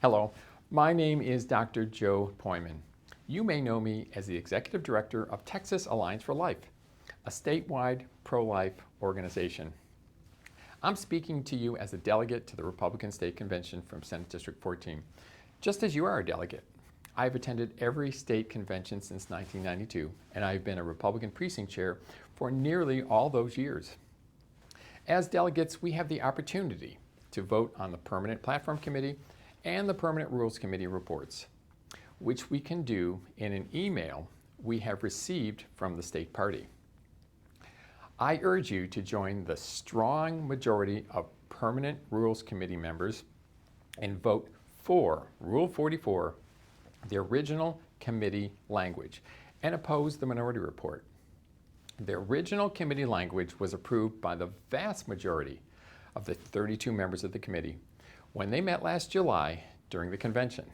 Hello, my name is Dr. Joe Poyman. You may know me as the Executive Director of Texas Alliance for Life, a statewide pro-life organization. I'm speaking to you as a delegate to the Republican State Convention from Senate District 14, just as you are a delegate. I've attended every state convention since 1992, and I've been a Republican precinct chair for nearly all those years. As delegates, we have the opportunity to vote on the Permanent Platform Committee and the Permanent Rules Committee reports, which we can do in an email we have received from the state party. I urge you to join the strong majority of Permanent Rules Committee members and vote for Rule 44, the original committee language, and oppose the minority report. The original committee language was approved by the vast majority of the 32 members of the committee when they met last July during the convention.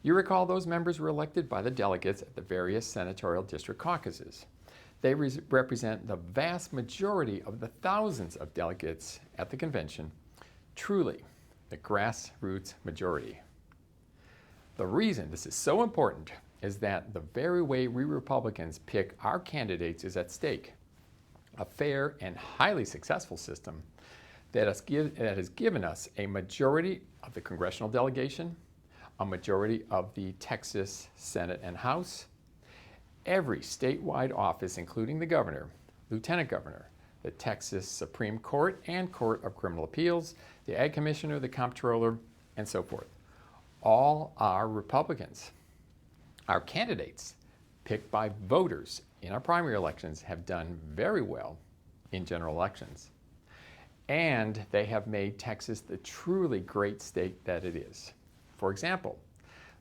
You recall those members were elected by the delegates at the various senatorial district caucuses. They represent the vast majority of the thousands of delegates at the convention, truly the grassroots majority. The reason this is so important is that the very way we Republicans pick our candidates is at stake. A fair and highly successful system that has given us a majority of the congressional delegation, a majority of the Texas Senate and House, every statewide office, including the governor, lieutenant governor, the Texas Supreme Court and Court of Criminal Appeals, the Ag Commissioner, the Comptroller, and so forth. All are Republicans. Our candidates, picked by voters in our primary elections, have done very well in general elections. And they have made Texas the truly great state that it is. For example,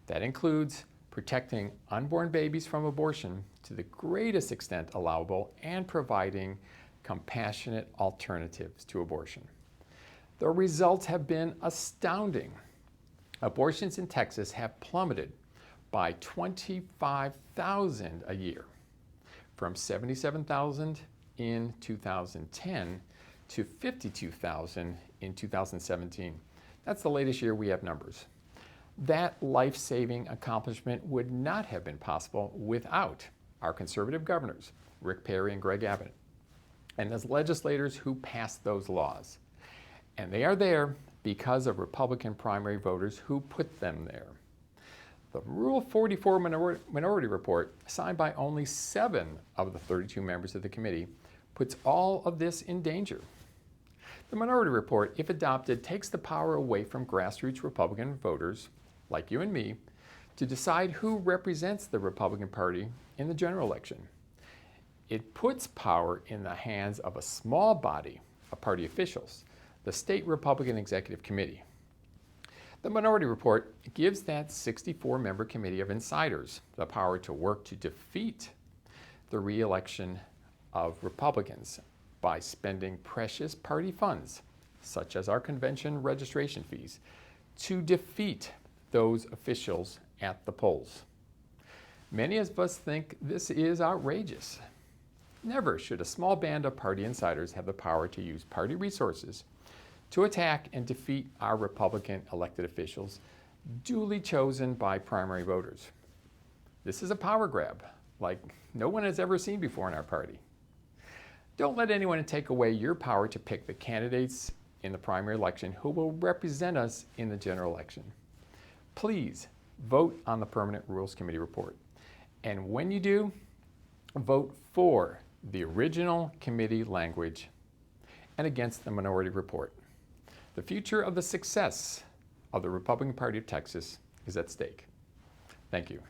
that includes protecting unborn babies from abortion to the greatest extent allowable and providing compassionate alternatives to abortion. The results have been astounding. Abortions in Texas have plummeted by 25,000 a year, from 77,000 in 2010 to 52,000 in 2017. That's the latest year we have numbers. That life-saving accomplishment would not have been possible without our conservative governors, Rick Perry and Greg Abbott, and the legislators who passed those laws. And they are there because of Republican primary voters who put them there. The Rule 44 minority report, signed by only 7 of the 32 members of the committee, puts all of this in danger. The minority report, if adopted, takes the power away from grassroots Republican voters, like you and me, to decide who represents the Republican Party in the general election. It puts power in the hands of a small body of party officials, the State Republican Executive Committee. The minority report gives that 64-member committee of insiders the power to work to defeat the re-election of Republicans by spending precious party funds, such as our convention registration fees, to defeat those officials at the polls. Many of us think this is outrageous. Never should a small band of party insiders have the power to use party resources to attack and defeat our Republican elected officials, duly chosen by primary voters. This is a power grab like no one has ever seen before in our party. Don't let anyone take away your power to pick the candidates in the primary election who will represent us in the general election. Please vote on the Permanent Rules Committee report. And when you do, vote for the original committee language and against the minority report. The future of the success of the Republican Party of Texas is at stake. Thank you.